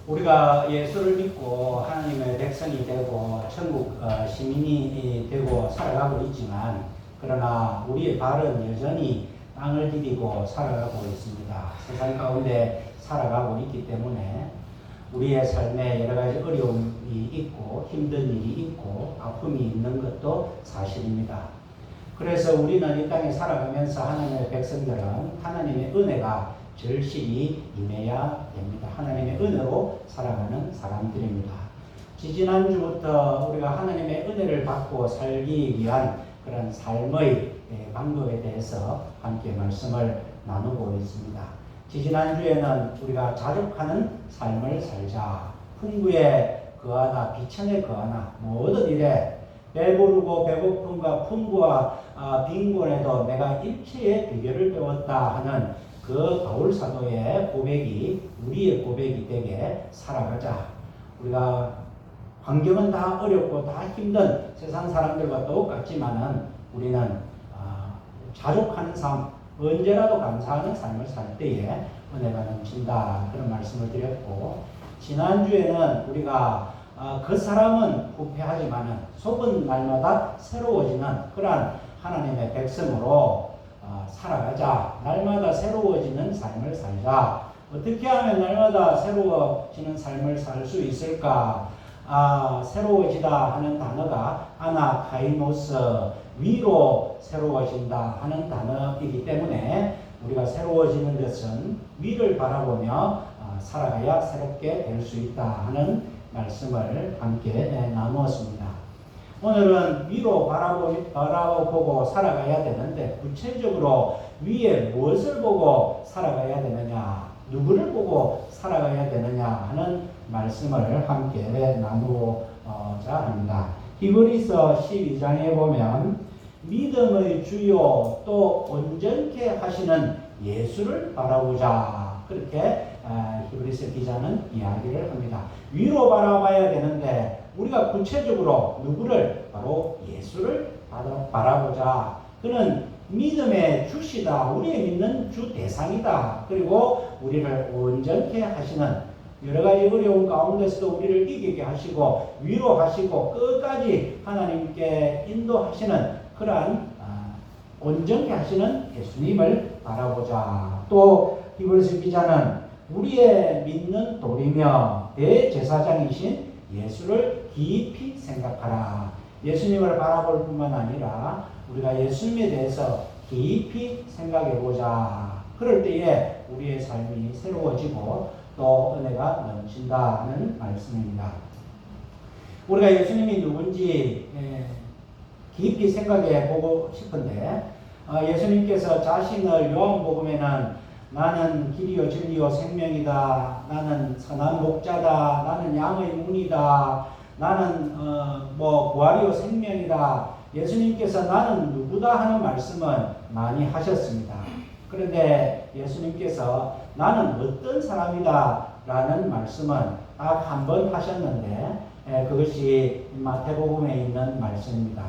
우리가 예수를 믿고 하나님의 백성이 되고 천국 시민이 되고 살아가고 있지만, 그러나 우리의 발은 여전히 땅을 디디고 살아가고 있습니다. 세상 가운데 살아가고 있기 때문에 우리의 삶에 여러 가지 어려움이 있고 힘든 일이 있고 아픔이 있는 것도 사실입니다. 그래서 우리는 이 땅에 살아가면서 하나님의 백성들은 하나님의 은혜가 절실히 임해야 됩니다. 하나님의 은혜로 살아가는 사람들입니다. 지지난주부터 우리가 하나님의 은혜를 받고 살기 위한 그런 삶의 방법에 대해서 함께 말씀을 나누고 있습니다. 지지난주에는 우리가 자족하는 삶을 살자, 풍부에 거하나 비천에 거하나 모든 일에 배부르고 배고픔과 풍부와 빈곤에도 내가 일체의 비결을 배웠다 하는 그 바울 사도의 고백이 우리의 고백이 되게 살아가자. 우리가 환경은 다 어렵고 다 힘든 세상 사람들과 똑같지만은 우리는 자족하는 삶, 언제라도 감사하는 삶을 살 때에 은혜가 넘친다, 그런 말씀을 드렸고, 지난주에는 우리가 그 사람은 부패하지만은 속은 날마다 새로워지는 그러한 하나님의 백성으로 살아가자. 날마다 새로워지는 삶을 살자. 어떻게 하면 날마다 새로워지는 삶을 살 수 있을까? 새로워지다 하는 단어가 아나카이노스, 위로 새로워진다 하는 단어이기 때문에 우리가 새로워지는 것은 위를 바라보며 살아가야 새롭게 될 수 있다 하는 말씀을 함께 나누었습니다. 오늘은 위로 바라보고 살아가야 되는데, 구체적으로 위에 무엇을 보고 살아가야 되느냐, 누구를 보고 살아가야 되느냐 하는 말씀을 함께 나누고자 합니다. 히브리서 12장에 보면 믿음의 주요 또 온전케 하시는 예수를 바라보자, 그렇게 히브리서 기자는 이야기를 합니다. 위로 바라봐야 되는데 우리가 구체적으로 누구를? 바로 예수를 바라보자. 그는 믿음의 주시다. 우리의 믿는 주 대상이다. 그리고 우리를 온전케 하시는, 여러 가지 어려운 가운데서도 우리를 이기게 하시고 위로하시고 끝까지 하나님께 인도하시는 그러한 온전케 하시는 예수님을 바라보자. 또 히브리서 기자는 우리의 믿는 도리며 대제사장이신 예수를 깊이 생각하라. 예수님을 바라볼 뿐만 아니라 우리가 예수님에 대해서 깊이 생각해 보자. 그럴 때에 우리의 삶이 새로워지고 또 은혜가 넘친다는 말씀입니다. 우리가 예수님이 누군지 깊이 생각해 보고 싶은데, 예수님께서 자신을 요한복음에는 나는 길이요 진리요 생명이다, 나는 선한 목자다, 나는 양의 문이다, 나는 부활이요 생명이다, 예수님께서 나는 누구다 하는 말씀은 많이 하셨습니다. 그런데 예수님께서 나는 어떤 사람이다 라는 말씀은 딱 한 번 하셨는데, 그것이 마태복음에 있는 말씀입니다.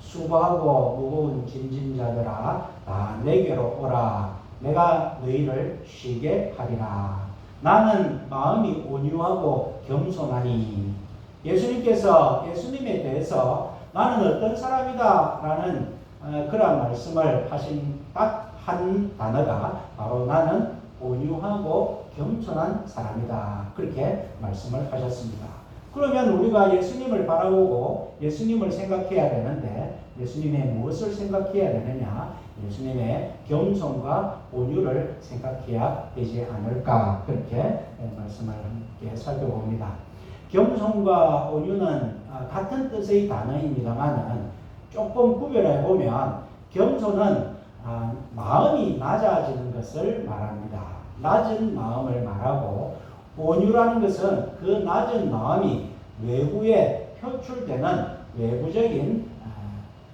수고하고 무거운 짐진 자들아 다 내게로 오라, 내가 너희를 쉬게 하리라. 나는 마음이 온유하고 겸손하니. 예수님께서 예수님에 대해서 나는 어떤 사람이다 라는 그런 말씀을 하신 딱 한 단어가 바로 나는 온유하고 겸손한 사람이다, 그렇게 말씀을 하셨습니다. 그러면 우리가 예수님을 바라보고 예수님을 생각해야 되는데, 예수님의 무엇을 생각해야 되느냐? 예수님의 겸손과 온유를 생각해야 되지 않을까, 그렇게 말씀을 함께 살펴봅니다. 겸손과 온유는 같은 뜻의 단어입니다만 조금 구별해 보면, 겸손은 마음이 낮아지는 것을 말합니다. 낮은 마음을 말하고, 온유라는 것은 그 낮은 마음이 외부에 표출되는 외부적인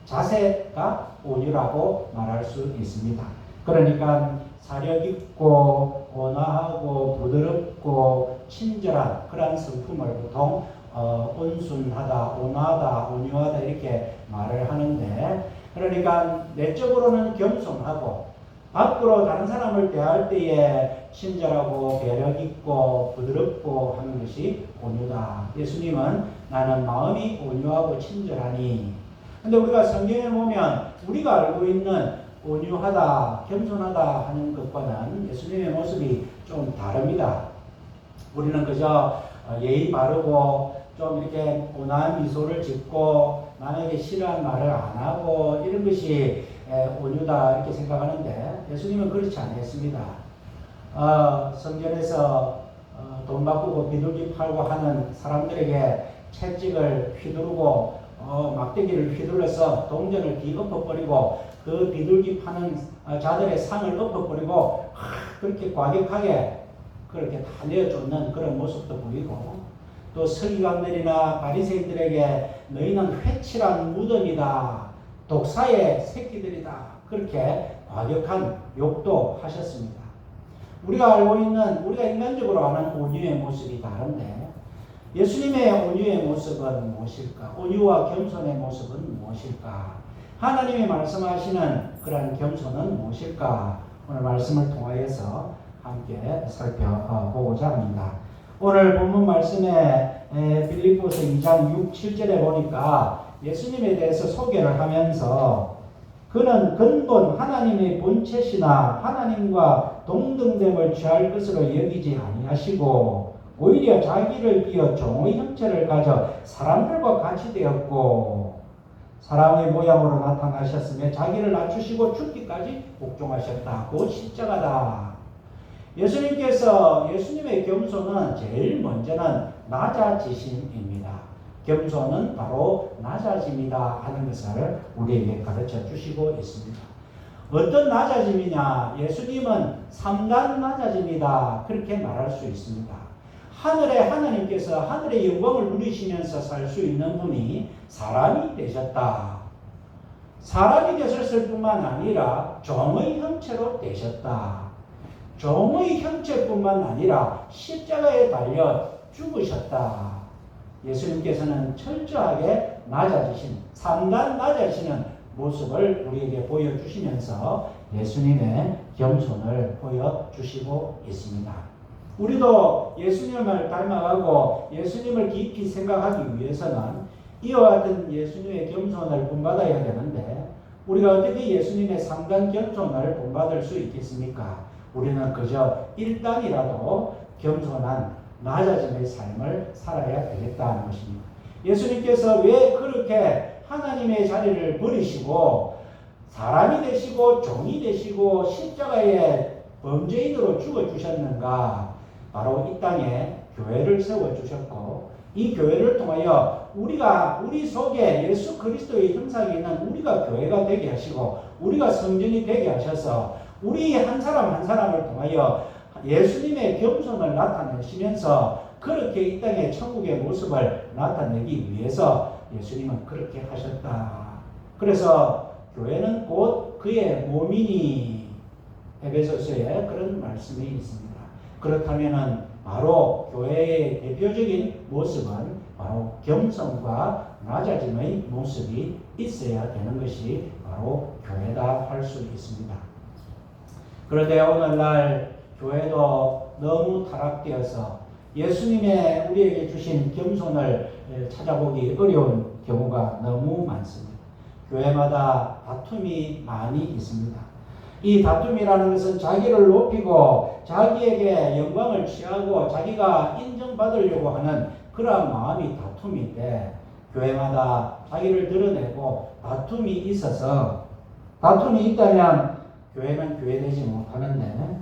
자세가 온유라고 말할 수 있습니다. 그러니까 사력 있고 온화하고 부드럽고 친절한 그러한 성품을 보통 온순하다, 온화하다, 온유하다 이렇게 말을 하는데, 그러니까 내적으로는 겸손하고 밖으로 다른 사람을 대할 때에 친절하고 배려 있고 부드럽고 하는 것이 온유다. 예수님은 나는 마음이 온유하고 친절하니. 근데 우리가 성경에 보면 우리가 알고 있는 온유하다, 겸손하다 하는 것과는 예수님의 모습이 좀 다릅니다. 우리는 그저 예의 바르고 좀 이렇게 온화한 미소를 짓고 남에게 싫어한 말을 안 하고 이런 것이 온유다 이렇게 생각하는데 예수님은 그렇지 않았습니다. 성전에서 돈 바꾸고 비둘기 팔고 하는 사람들에게 채찍을 휘두르고 막대기를 휘둘러서 동전을 뒤엎어버리고 그 비둘기 파는 자들의 상을 엎어버리고 그렇게 과격하게 그렇게 다 내어쫓는 그런 모습도 보이고, 또 서기관들이나 바리새인들에게 너희는 회칠한 무덤이다, 독사의 새끼들이다, 그렇게 과격한 욕도 하셨습니다. 우리가 알고 있는, 우리가 인간적으로 아는 온유의 모습이 다른데 예수님의 온유의 모습은 무엇일까? 온유와 겸손의 모습은 무엇일까? 하나님이 말씀하시는 그러한 겸손은 무엇일까? 오늘 말씀을 통하여서 함께 살펴보고자 합니다. 오늘 본문 말씀에 빌립보서 2장 6, 7절에 보니까 예수님에 대해서 소개를 하면서 그는 근본 하나님의 본체시나 하나님과 동등됨을 취할 것으로 여기지 아니하시고 오히려 자기를 비어 종의 형체를 가져 사람들과 같이 되었고 사람의 모양으로 나타나셨으며 자기를 낮추시고 죽기까지 복종하셨다. 곧 십자가다. 예수님께서 예수님의 겸손은 제일 먼저는 낮아지심입니다. 겸손은 바로 낮아짐이다 하는 것을 우리에게 가르쳐 주시고 있습니다. 어떤 낮아짐이냐? 예수님은 3단 낮아짐이다 그렇게 말할 수 있습니다. 하늘의 하나님께서 하늘의 영광을 누리시면서 살 수 있는 분이 사람이 되셨다. 사람이 되셨을 뿐만 아니라 종의 형체로 되셨다. 종의 형체뿐만 아니라 십자가에 달려 죽으셨다. 예수님께서는 철저하게 낮아지신 3단 낮아지는 모습을 우리에게 보여주시면서 예수님의 겸손을 보여주시고 있습니다. 우리도 예수님을 닮아가고 예수님을 깊이 생각하기 위해서는 이와 같은 예수님의 겸손을 본받아야 되는데 우리가 어떻게 예수님의 3단 겸손을 본받을 수 있겠습니까? 우리는 그저 1단이라도 겸손한 낮아짐의 삶을 살아야 되겠다는 것입니다. 예수님께서 왜 그렇게 하나님의 자리를 버리시고 사람이 되시고 종이 되시고 십자가에 범죄인으로 죽어주셨는가? 바로 이 땅에 교회를 세워주셨고 이 교회를 통하여 우리 속에 예수 그리스도의 형상이 있는 우리가 교회가 되게 하시고 우리가 성전이 되게 하셔서 우리 한 사람 한 사람을 통하여 예수님의 겸손을 나타내시면서 그렇게 이 땅의 천국의 모습을 나타내기 위해서 예수님은 그렇게 하셨다. 그래서 교회는 곧 그의 몸이니 에베소서에 그런 말씀이 있습니다. 그렇다면 바로 교회의 대표적인 모습은 바로 겸손과 낮아짐의 모습이 있어야 되는 것이 바로 교회다 할 수 있습니다. 그런데 오늘날 교회도 너무 타락되어서 예수님의 우리에게 주신 겸손을 찾아보기 어려운 경우가 너무 많습니다. 교회마다 다툼이 많이 있습니다. 이 다툼이라는 것은 자기를 높이고 자기에게 영광을 취하고 자기가 인정받으려고 하는 그러한 마음이 다툼인데 교회마다 자기를 드러내고 다툼이 있어서 다툼이 있다면 교회는 교회되지 못하는데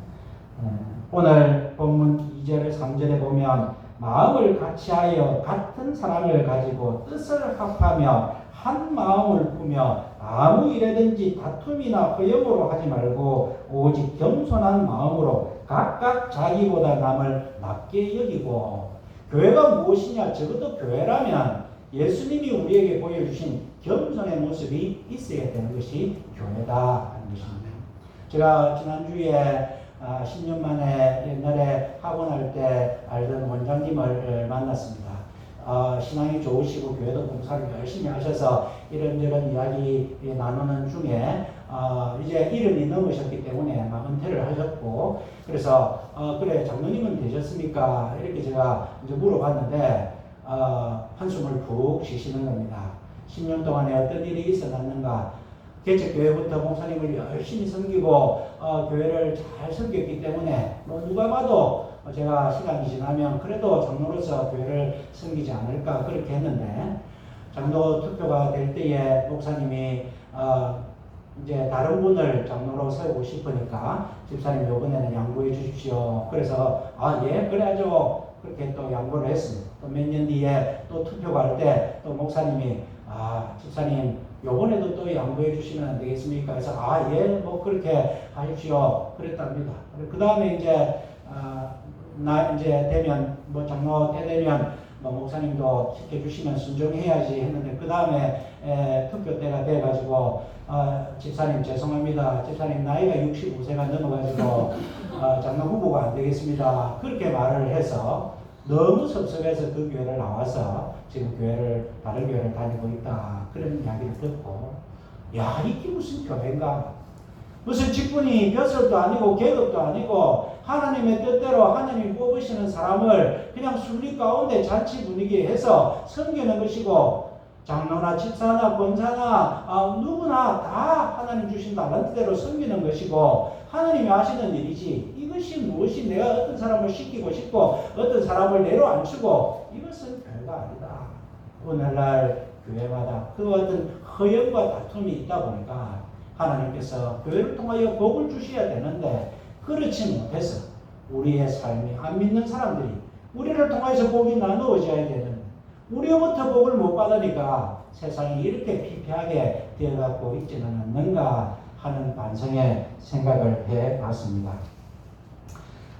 오늘 본문 2절 3절에 보면 마음을 같이하여 같은 사랑을 가지고 뜻을 합하며 한 마음을 꾸며 아무 일에든지 다툼이나 허영으로 하지 말고 오직 겸손한 마음으로 각각 자기보다 남을 낮게 여기고. 교회가 무엇이냐? 적어도 교회라면 예수님이 우리에게 보여주신 겸손의 모습이 있어야 되는 것이 교회다 하는 것입니다. 제가 지난주에 10년 만에 옛날에 학원할 때 알던 원장님을 만났습니다. 신앙이 좋으시고 교회도 봉사를 열심히 하셔서 이런저런 이야기 나누는 중에 이제 70이 넘으셨기 때문에 막 은퇴를 하셨고, 그래서 그래 장로님은 되셨습니까? 이렇게 제가 이제 물어봤는데 한숨을 푹 쉬시는 겁니다. 10년 동안에 어떤 일이 있어놨는가? 개척교회부터 목사님을 열심히 섬기고 교회를 잘 섬겼기 때문에 뭐 누가 봐도 제가 시간이 지나면 그래도 장로로서 교회를 섬기지 않을까 그렇게 했는데, 장로 투표가 될 때에 목사님이 이제 다른 분을 장로로 세우고 싶으니까 집사님 이번에는 양보해 주십시오. 그래서 예 그래야죠. 그렇게 또 양보를 했습니다. 또 몇 년 뒤에 또 투표가 할 때 또 목사님이 집사님 요번에도 또 양보해 주시면 안 되겠습니까? 그래서 예 뭐 그렇게 하십시오. 그랬답니다. 그 다음에 이제 나 이제 되면 뭐 장로 때 되면 뭐 목사님도 시켜주시면 순종해야지 했는데, 그 다음에 투표 때가 돼가지고 집사님 죄송합니다. 집사님 나이가 65세가 넘어가지고 장로 후보가 안 되겠습니다. 그렇게 말을 해서 너무 섭섭해서 그 교회를 나와서 지금 다른 교회를 다니고 있다. 그런 이야기를 듣고, 야 이게 무슨 교회인가? 무슨 직분이 벼슬도 아니고 계급도 아니고 하나님의 뜻대로 하나님이 뽑으시는 사람을 그냥 순리 가운데 잔치 분위기에 해서 섬기는 것이고, 장로나 집사나 권사나 누구나 다 하나님 주신 달란트대로 섬기는 것이고 하나님이 하시는 일이지, 이것이 무엇이 내가 어떤 사람을 시키고 싶고 어떤 사람을 내려앉히고 이것은 별거 아니다. 오늘날 교회마다 그 어떤 허영과 다툼이 있다 보니까 하나님께서 교회를 통하여 복을 주셔야 되는데, 그렇지 못해서 우리의 삶이 안 믿는 사람들이 우리를 통해서 복이 나누어져야 되는, 우리로부터 복을 못 받으니까 세상이 이렇게 피폐하게 되어가고 있지는 않는가 하는 반성의 생각을 해봤습니다.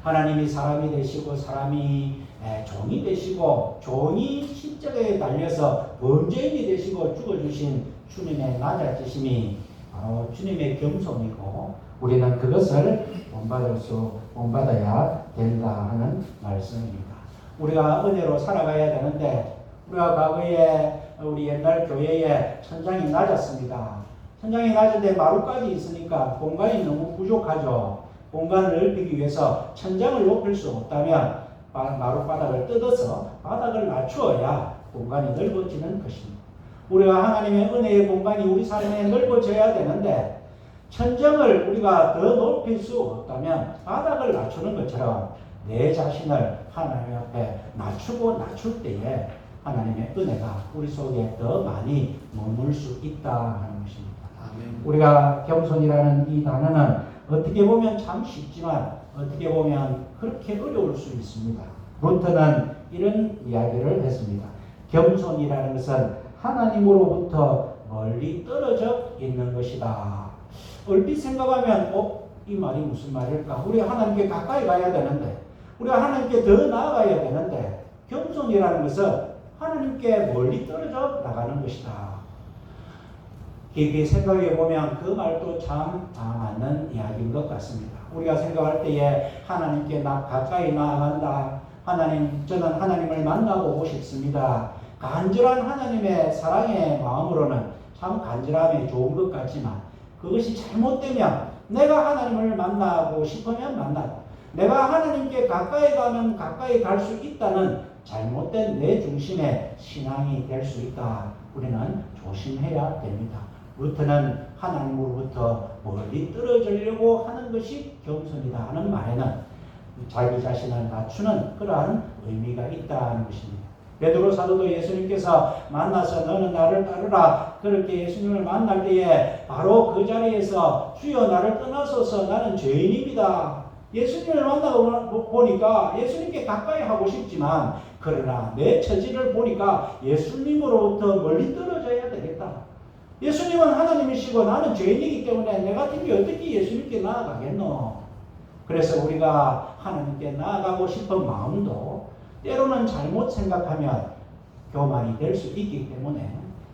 하나님이 사람이 되시고 사람이 종이 되시고 종이 십자가에 달려서 범죄인이 되시고 죽어주신 주님의 낮아지심이 바로 주님의 겸손이고, 우리는 그것을 본받아야 된다 하는 말씀입니다. 우리가 은혜로 살아가야 되는데, 우리가 과거에 우리 옛날 교회에 천장이 낮았습니다. 천장이 낮은데 마루까지 있으니까 공간이 너무 부족하죠. 공간을 넓히기 위해서 천장을 높일 수 없다면 마룻바닥을 뜯어서 바닥을 낮추어야 공간이 넓어지는 것입니다. 우리가 하나님의 은혜의 공간이 우리 삶에 넓어져야 되는데, 천정을 우리가 더 높일 수 없다면 바닥을 낮추는 것처럼 내 자신을 하나님 앞에 낮출 때에 하나님의 은혜가 우리 속에 더 많이 머물 수 있다 하는 것입니다. 아멘. 우리가 겸손이라는 이 단어는 어떻게 보면 참 쉽지만 어떻게 보면 그렇게 어려울 수 있습니다. 루터는 이런 이야기를 했습니다. 겸손이라는 것은 하나님으로부터 멀리 떨어져 있는 것이다. 얼핏 생각하면 이 말이 무슨 말일까? 우리 하나님께 가까이 가야 되는데, 우리가 하나님께 더 나아가야 되는데, 겸손이라는 것은 하나님께 멀리 떨어져 나가는 것이다. 깊이 생각해 보면 그 말도 참 맞는 이야기인 것 같습니다. 우리가 생각할 때에 하나님께 가까이 나아간다. 하나님, 저는 하나님을 만나보고 싶습니다. 간절한 하나님의 사랑의 마음으로는 참 간절함이 좋은 것 같지만, 그것이 잘못되면 내가 하나님을 만나고 싶으면 만나고 내가 하나님께 가까이 가면 가까이 갈 수 있다는 잘못된 내 중심의 신앙이 될 수 있다. 우리는 조심해야 됩니다. 루터는 하나님으로부터 멀리 떨어지려고 하는 것이 겸손이다 하는 말에는 자기 자신을 낮추는 그러한 의미가 있다는 것입니다. 베드로 사도도 예수님께서 만나서 너는 나를 따르라 그렇게 예수님을 만날 때에 바로 그 자리에서 주여 나를 떠나소서 나는 죄인입니다. 예수님을 만나고 보니까 예수님께 가까이 하고 싶지만, 그러나 내 처지를 보니까 예수님으로부터 멀리 떨어져야 되겠다. 예수님은 하나님이시고 나는 죄인이기 때문에 내 같은 게 어떻게 예수님께 나아가겠노? 그래서 우리가 하나님께 나아가고 싶은 마음도 때로는 잘못 생각하면 교만이 될 수 있기 때문에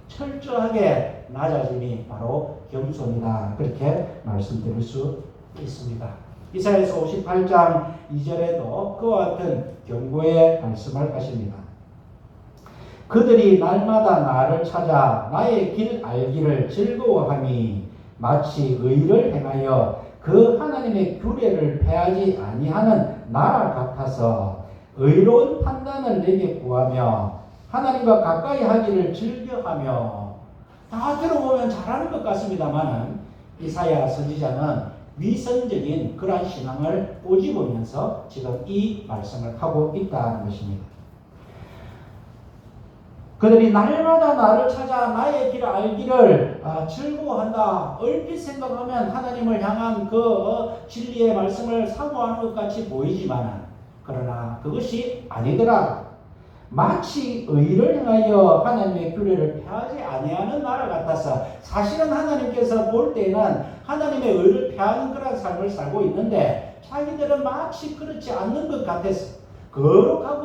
철저하게 낮아짐이 바로 겸손이다. 그렇게 말씀드릴 수 있습니다. 이사야서 58장 2절에도 그와 같은 경고의 말씀을 하십니다. 그들이 날마다 나를 찾아 나의 길 알기를 즐거워하니 마치 의를 행하여 그 하나님의 규례를 폐하지 아니하는 나라 같아서 의로운 판단을 내게 구하며 하나님과 가까이 하기를 즐겨하며. 다 들어보면 잘하는 것 같습니다만 이사야 선지자는 위선적인 그러한 신앙을 꼬집으면서 지금 이 말씀을 하고 있다는 것입니다. 그들이 날마다 나를 찾아 나의 길을 알기를 즐거워한다. 얼핏 생각하면 하나님을 향한 그 진리의 말씀을 사모하는 것 같이 보이지만 그러나 그것이 아니더라. 마치 의를 행하여 하나님의 규례를 폐하지 아니하는 나라 같아서 사실은 하나님께서 볼 때는 하나님의 의를 폐하는 그런 삶을 살고 있는데 자기들은 마치 그렇지 않는 것 같아서 거룩한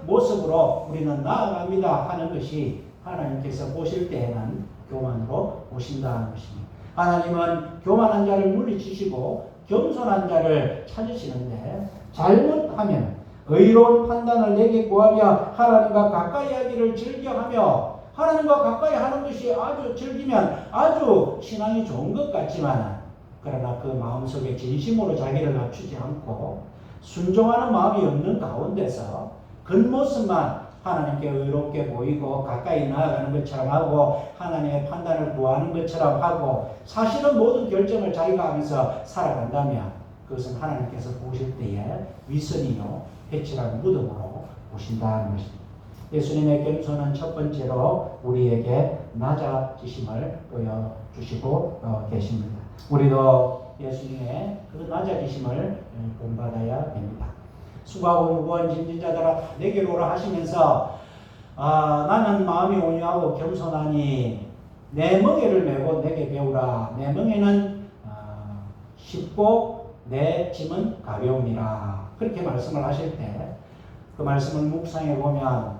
모습으로 우리는 나아갑니다 하는 것이 하나님께서 보실 때에는 교만으로 보신다는 것입니다. 하나님은 교만한 자를 물리치시고 겸손한 자를 찾으시는데 잘못하면 의로운 판단을 내게 구하며 하나님과 가까이 하기를 즐겨하며. 하나님과 가까이 하는 것이 아주 즐기면 아주 신앙이 좋은 것 같지만 그러나 그 마음속에 진심으로 자기를 낮추지 않고 순종하는 마음이 없는 가운데서 겉모습만 하나님께 의롭게 보이고 가까이 나아가는 것처럼 하고 하나님의 판단을 구하는 것처럼 하고 사실은 모든 결정을 자기가 하면서 살아간다면 그것은 하나님께서 보실 때에 위선이요 해치라는 무덤으로 보신다는 것입니다. 예수님의 겸손은 첫 번째로 우리에게 낮아지심을 보여주시고 계십니다. 우리도 예수님의 그 낮아지심을 본받아야 됩니다. 수고하고 무거운 짐진 자들아 다 내게로 오라 하시면서 나는 마음이 온유하고 겸손하니 내 멍에를 메고 내게 배우라. 내 멍에는 쉽고 내 짐은 가벼우니라. 그렇게 말씀을 하실 때 그 말씀을 묵상해 보면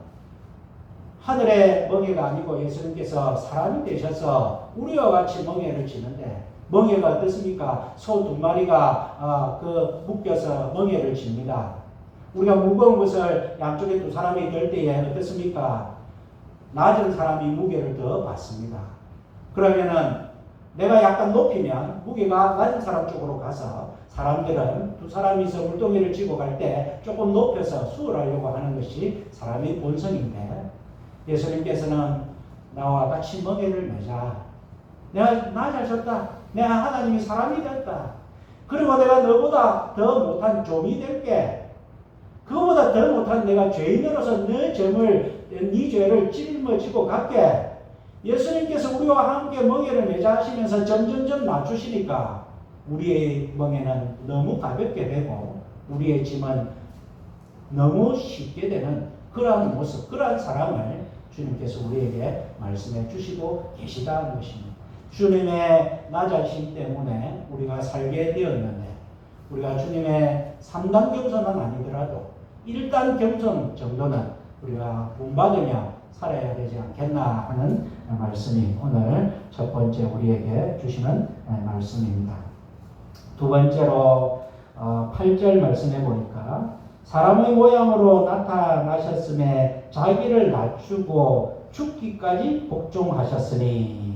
하늘의 멍에가 아니고 예수님께서 사람이 되셔서 우리와 같이 멍에를 지는데 멍에가 어떻습니까? 소 2마리가 묶여서 멍에를 집니다. 우리가 무거운 것을 양쪽에 2사람이 들 때에 어떻습니까? 낮은 사람이 무게를 더 받습니다. 그러면은 내가 약간 높이면 무게가 낮은 사람 쪽으로 가서 사람들은 2사람이서 물동이를 쥐고 갈 때 조금 높여서 수월하려고 하는 것이 사람의 본성인데 예수님께서는 나와 같이 멍에를 매자. 내가 낮아졌다. 내가 하나님이 사람이 됐다. 그리고 내가 너보다 더 못한 종이 될게. 그거보다 더 못한 내가 죄인으로서 네 죄를 짊어지고 갈게. 예수님께서 우리와 함께 멍에를 매자 하시면서 점점점 낮추시니까 우리의 멍에는 너무 가볍게 되고 우리의 짐은 너무 쉽게 되는 그러한 모습, 그러한 사랑을 주님께서 우리에게 말씀해 주시고 계시다는 것입니다. 주님의 낮아심 때문에 우리가 살게 되었는데 우리가 주님의 3단 겸손은 아니더라도 1단 겸손 정도는 우리가 본받으며 살아야 되지 않겠나 하는 말씀이 오늘 첫 번째 우리에게 주시는 말씀입니다. 두 번째로 8절 말씀해 보니까 사람의 모양으로 나타나셨음에 자기를 낮추고 죽기까지 복종하셨으니.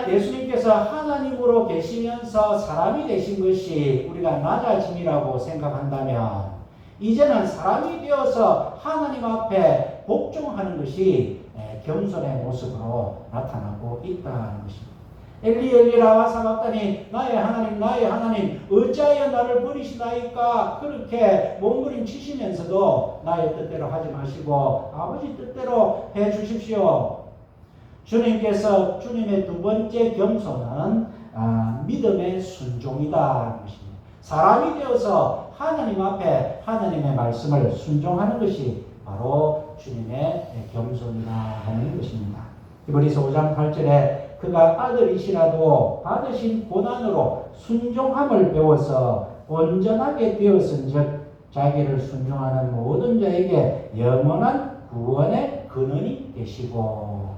예수님께서 하나님으로 계시면서 사람이 되신 것이 우리가 낮아짐이라고 생각한다면 이제는 사람이 되어서 하나님 앞에 복종하는 것이 겸손의 모습으로 나타나고 있다는 것입니다. 엘리 엘리 라마 사박다니 나의 하나님 어찌하여 나를 버리시나이까. 그렇게 몸부림치시면서도 나의 뜻대로 하지 마시고 아버지 뜻대로 해 주십시오. 주님께서 주님의 두 번째 겸손은 믿음의 순종이다 것입니다. 사람이 되어서 하나님 앞에 하나님의 말씀을 순종하는 것이 바로 주님의 겸손이라 하는 것입니다. 히브리서 5장 8절에 그가 아들이시라도 받으신 고난으로 순종함을 배워서 온전하게 되었은즉 자기를 순종하는 모든 자에게 영원한 구원의 근원이 되시고.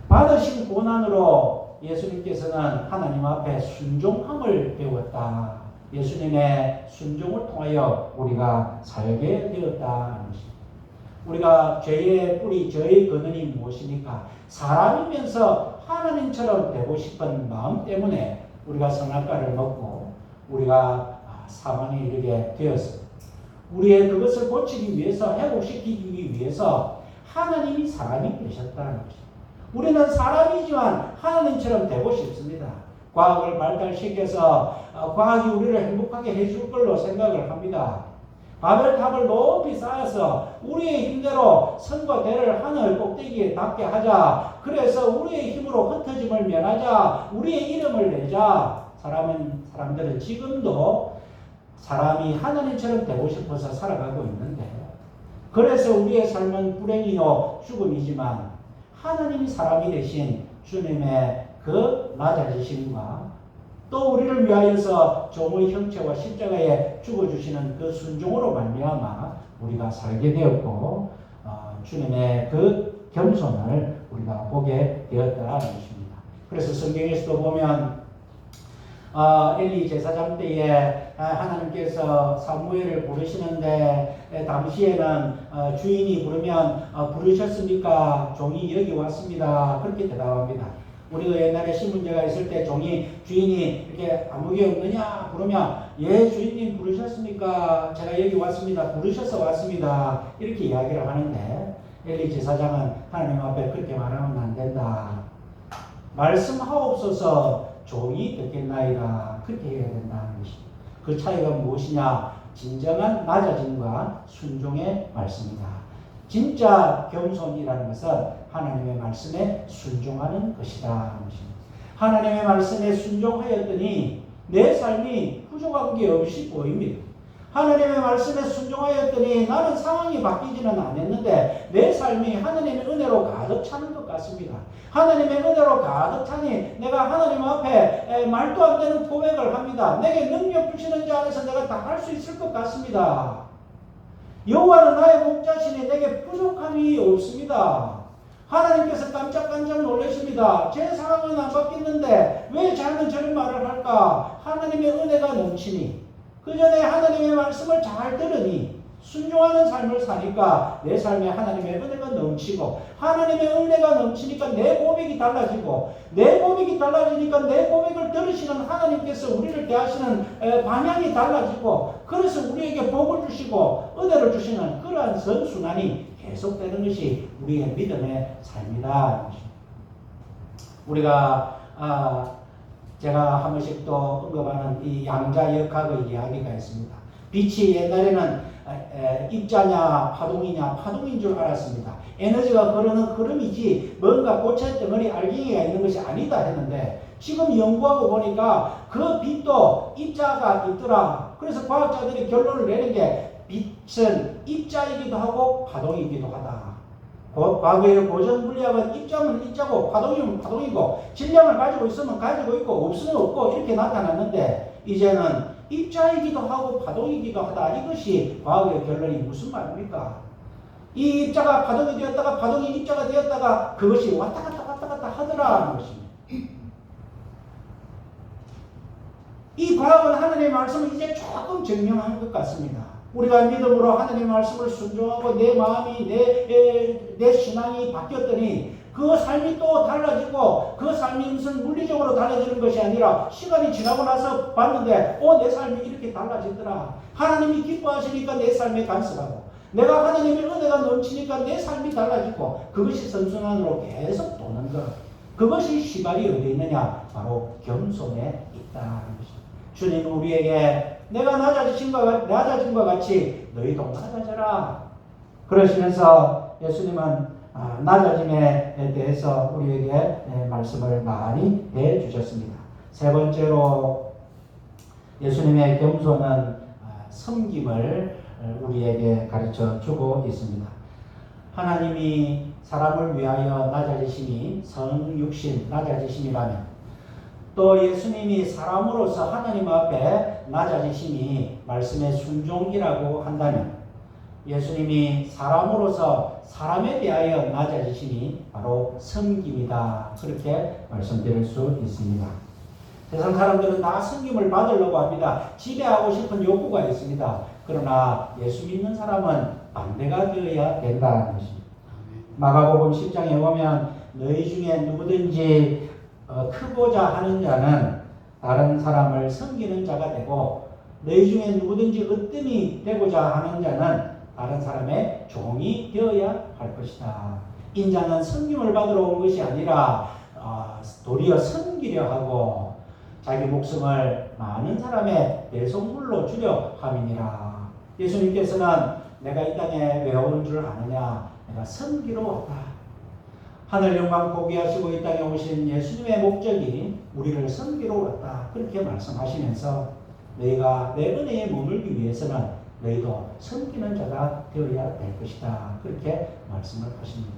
받으신 고난으로 예수님께서는 하나님 앞에 순종함을 배웠다. 예수님의 순종을 통하여 우리가 살게 되었다는 것입니다. 우리가 죄의 뿌리, 죄의 근원이 무엇입니까? 사람이면서 하나님처럼 되고 싶은 마음 때문에 우리가 선악과를 먹고 우리가 사망에 이르게 되었습니다. 우리의 그것을 고치기 위해서, 회복시키기 위해서 하나님이 사람이 되셨다는 것입니다. 우리는 사람이지만 하나님처럼 되고 싶습니다. 과학을 발달시켜서 과학이 우리를 행복하게 해줄 걸로 생각을 합니다. 바벨탑을 높이 쌓아서 우리의 힘대로 선과 대를 하늘 꼭대기에 닿게 하자. 그래서 우리의 힘으로 흩어짐을 면하자. 우리의 이름을 내자. 사람들은 지금도 사람이 하나님처럼 되고 싶어서 살아가고 있는데, 그래서 우리의 삶은 불행이요 죽음이지만 하나님이 사람이 되신 주님의 그 낮아지심과 또 우리를 위하여서 종의 형체와 십자가에 죽어주시는 그 순종으로 말미암아 우리가 살게 되었고 주님의 그 겸손을 우리가 보게 되었다는 것입니다. 그래서 성경에서도 보면 엘리 제사장 때에 하나님께서 사무엘을 부르시는데 당시에는 주인이 부르면 부르셨습니까? 종이 여기 왔습니다. 그렇게 대답합니다. 우리가 옛날에 신문제가 있을 때 주인이 이렇게 아무개 없느냐 부르면 예 주인님 부르셨습니까? 제가 여기 왔습니다. 부르셔서 왔습니다. 이렇게 이야기를 하는데 엘리 제사장은 하나님 앞에 그렇게 말하면 안 된다. 말씀하옵소서 종이 듣겠나이다. 그렇게 해야 된다는 것입니다. 그 차이가 무엇이냐? 진정한 낮아짐과 순종의 말씀이다. 진짜 겸손이라는 것은 하나님의 말씀에 순종하는 것이다. 하나님의 말씀에 순종하였더니 내 삶이 부족한 게 없이 보입니다. 하나님의 말씀에 순종하였더니 나는 상황이 바뀌지는 않았는데 내 삶이 하나님의 은혜로 가득 차는 것 같습니다. 하나님의 은혜로 가득 차니 내가 하나님 앞에 말도 안 되는 고백을 합니다. 내게 능력 주시는 자 안에서 내가 다 할 수 있을 것 같습니다. 여호와는 나의 목자시니 내게 부족함이 없습니다. 하나님께서 깜짝깜짝 놀라십니다. 제 상황은 안 바뀌었는데 왜 자는 저런 말을 할까? 하나님의 은혜가 넘치니 그 전에 하나님의 말씀을 잘 들으니 순종하는 삶을 사니까 내 삶에 하나님의 은혜가 넘치고 하나님의 은혜가 넘치니까 내 고백이 달라지고 내 고백이 달라지니까 내 고백을 들으시는 하나님께서 우리를 대하시는 방향이 달라지고 그래서 우리에게 복을 주시고 은혜를 주시는 그러한 선순환이 계속되는 것이 우리의 믿음의 삶이다. 우리가 제가 한 번씩 또 언급하는 이 양자역학의 이야기가 있습니다. 빛이 옛날에는 입자냐 파동이냐 파동인 줄 알았습니다. 에너지가 흐르는 흐름이지 뭔가 고체 덩어리 알갱이가 있는 것이 아니다 했는데 지금 연구하고 보니까 그 빛도 입자가 있더라. 그래서 과학자들이 결론을 내는 게 빛은 입자이기도 하고 파동이기도 하다. 과거의 고전 물리학은 입자면 입자고 파동이면 파동이고 질량을 가지고 있으면 가지고 있고 없으면 없고 이렇게 나타났는데 이제는 입자이기도 하고 파동이기도 하다. 이것이 과학의 결론이 무슨 말입니까? 이 입자가 파동이 되었다가 파동이 입자가 되었다가 그것이 왔다 갔다 하더라는 것입니다. 이 과학은 하나님의 말씀을 이제 조금 증명하는 것 같습니다. 우리가 믿음으로 하나님의 말씀을 순종하고 내 마음이 내 신앙이 바뀌었더니 그 삶이 또 달라지고 그 삶이 무슨 물리적으로 달라지는 것이 아니라 시간이 지나고 나서 봤는데 내 삶이 이렇게 달라지더라. 하나님이 기뻐하시니까 내 삶에 간섭하고 내가 하나님의 은혜가 넘치니까 내 삶이 달라지고 그것이 선순환으로 계속 도는 것. 그것이 시발이 어디 있느냐? 바로 겸손에 있다는 것입니다. 주님은 우리에게 내가 낮아짐과 같이 너희도 낮아져라. 그러시면서 예수님은 낮아짐에 대해서 우리에게 말씀을 많이 해주셨습니다. 세 번째로 예수님의 겸손은 섬김을 우리에게 가르쳐 주고 있습니다. 하나님이 사람을 위하여 낮아지심이 성육신 낮아지심이라면 또 예수님이 사람으로서 하나님 앞에 낮아지심이 말씀의 순종이라고 한다면 예수님이 사람으로서 사람에 대하여 낮아지심이 바로 섬김이다. 그렇게 말씀드릴 수 있습니다. 세상 사람들은 다 섬김을 받으려고 합니다. 지배하고 싶은 욕구가 있습니다. 그러나 예수 믿는 사람은 반대가 되어야 된다는 것입니다. 마가복음 10장에 보면 너희 중에 누구든지 크고자 하는 자는 다른 사람을 섬기는 자가 되고 너희 중에 누구든지 으뜸이 되고자 하는 자는 다른 사람의 종이 되어야 할 것이다. 인자는 섬김을 받으러 온 것이 아니라 도리어 섬기려 하고 자기 목숨을 많은 사람의 대속물로 주려 함이니라. 예수님께서는 내가 이 땅에 왜 온 줄 아느냐? 내가 섬기러 왔다. 하늘 영광 포기하시고 이 땅에 오신 예수님의 목적이 우리를 섬기러 왔다. 그렇게 말씀하시면서 너희가 내 은혜에 머물기 위해서는 너희도 섬기는 자가 되어야 될 것이다. 그렇게 말씀을 하십니다.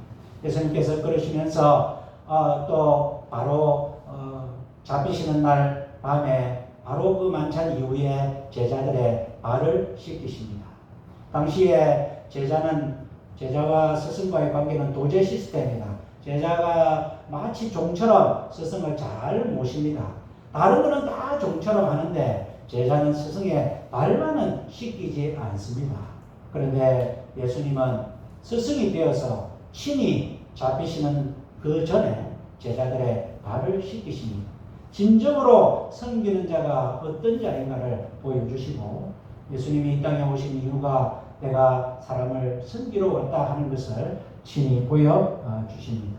예수님께서 그러시면서 또 바로 잡히시는 날 밤에 바로 그 만찬 이후에 제자들의 발을 씻기십니다. 당시에 제자와 스승과의 관계는 도제 시스템이다. 제자가 마치 종처럼 스승을 잘 모십니다. 다른 거는 다 종처럼 하는데 제자는 스승의 발만은 씻기지 않습니다. 그런데 예수님은 스승이 되어서 친히 잡히시는 그 전에 제자들의 발을 씻기십니다. 진정으로 섬기는 자가 어떤 자인가를 보여주시고 예수님이 이 땅에 오신 이유가 내가 사람을 섬기러 왔다 하는 것을 친히 보여주십니다.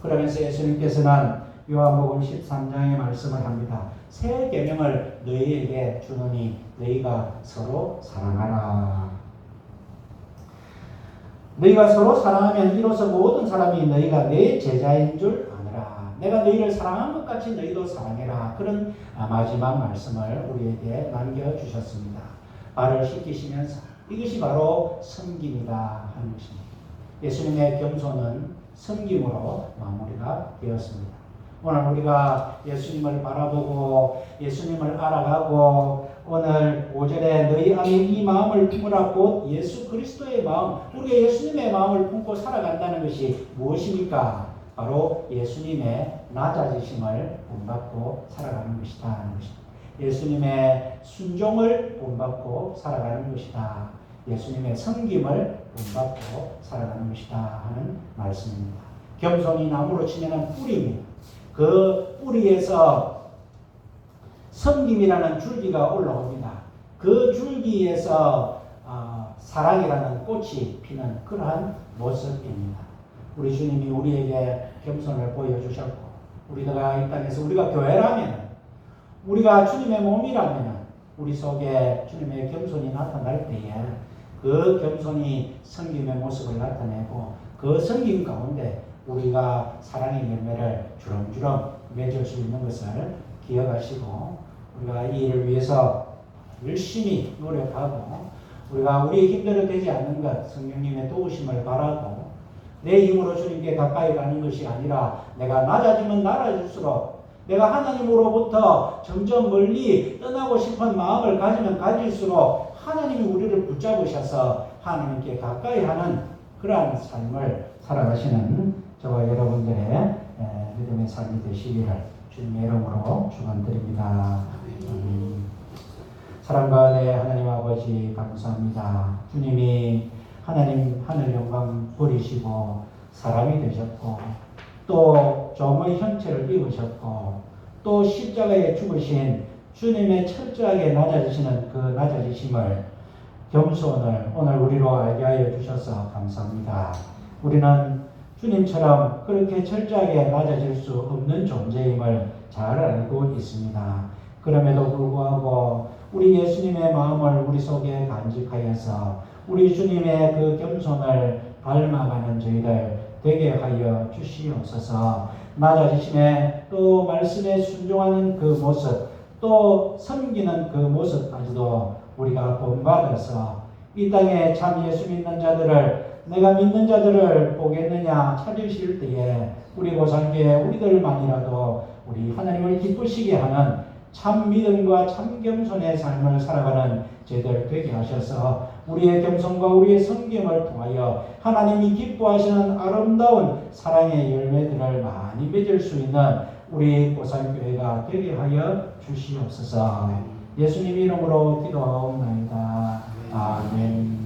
그러면서 예수님께서는 요한복음 13장의 말씀을 합니다. 새 계명을 너희에게 주노니 너희가 서로 사랑하라. 너희가 서로 사랑하면 이로써 모든 사람이 너희가 내 제자인 줄 아느라. 내가 너희를 사랑한 것 같이 너희도 사랑해라. 그런 마지막 말씀을 우리에게 남겨주셨습니다. 발을 씻기시면서 이것이 바로 섬김이다 하는 것입니다. 예수님의 겸손은 섬김으로 마무리가 되었습니다. 오늘 우리가 예수님을 바라보고 예수님을 알아가고 오늘 5절에 너희 안에 이 마음을 품으라 곧 예수 그리스도의 마음, 우리가 예수님의 마음을 품고 살아간다는 것이 무엇입니까? 바로 예수님의 낮아지심을 본받고 살아가는 것이다 하는 것입니다. 예수님의 순종을 본받고 살아가는 것이다. 예수님의 섬김을 본받고 살아가는 것이다 하는 말씀입니다. 겸손이 나무로 치면 뿌리입니다. 그 뿌리에서 섬김이라는 줄기가 올라옵니다. 그 줄기에서 사랑이라는 꽃이 피는 그러한 모습입니다. 우리 주님이 우리에게 겸손을 보여주셨고 우리가 이 땅에서 우리가 교회라면 우리가 주님의 몸이라면 우리 속에 주님의 겸손이 나타날 때에 그 겸손이 섬김의 모습을 나타내고 그 섬김 가운데 우리가 사랑의 열매를 주렁주렁 맺을 수 있는 것을 기억하시고 우리가 이 일을 위해서 열심히 노력하고 우리가 우리의 힘대로 되지 않는 것 성령님의 도우심을 바라고 내 힘으로 주님께 가까이 가는 것이 아니라 내가 낮아지면 낮아질수록 내가 하나님으로부터 점점 멀리 떠나고 싶은 마음을 가지면 가질수록 하나님이 우리를 붙잡으셔서 하나님께 가까이 하는 그러한 삶을 살아가시는 저와 여러분들의 믿음의 삶이 되시기를 주님의 이름으로 축원드립니다. 사랑과 은혜 하나님 아버지 감사합니다. 주님이 하나님 하늘 영광 버리시고 사람이 되셨고 또 종의 형체를 입으셨고 또 십자가에 죽으신 주님의 철저하게 낮아지시는 그 낮아지심을 겸손을 오늘 우리로 알게 하여 주셔서 감사합니다. 우리는 주님처럼 그렇게 철저하게 낮아질 수 없는 존재임을 잘 알고 있습니다. 그럼에도 불구하고 우리 예수님의 마음을 우리 속에 간직하여서 우리 주님의 그 겸손을 닮아가는 저희들 되게 하여 주시옵소서. 낮아지심에 또 말씀에 순종하는 그 모습 또 섬기는 그 모습까지도 우리가 본받아서 이 땅에 참 예수 믿는 자들을 내가 믿는 자들을 보겠느냐 찾으실 때에 우리 보살교회 우리들만이라도 우리 하나님을 기쁘시게 하는 참 믿음과 참 겸손의 삶을 살아가는 저희들 되게 하셔서 우리의 겸손과 우리의 섬김을 통하여 하나님이 기뻐하시는 아름다운 사랑의 열매들을 많이 맺을 수 있는 우리 보살교회가 되게 하여 주시옵소서. 예수님 이름으로 기도하옵나이다. 아멘.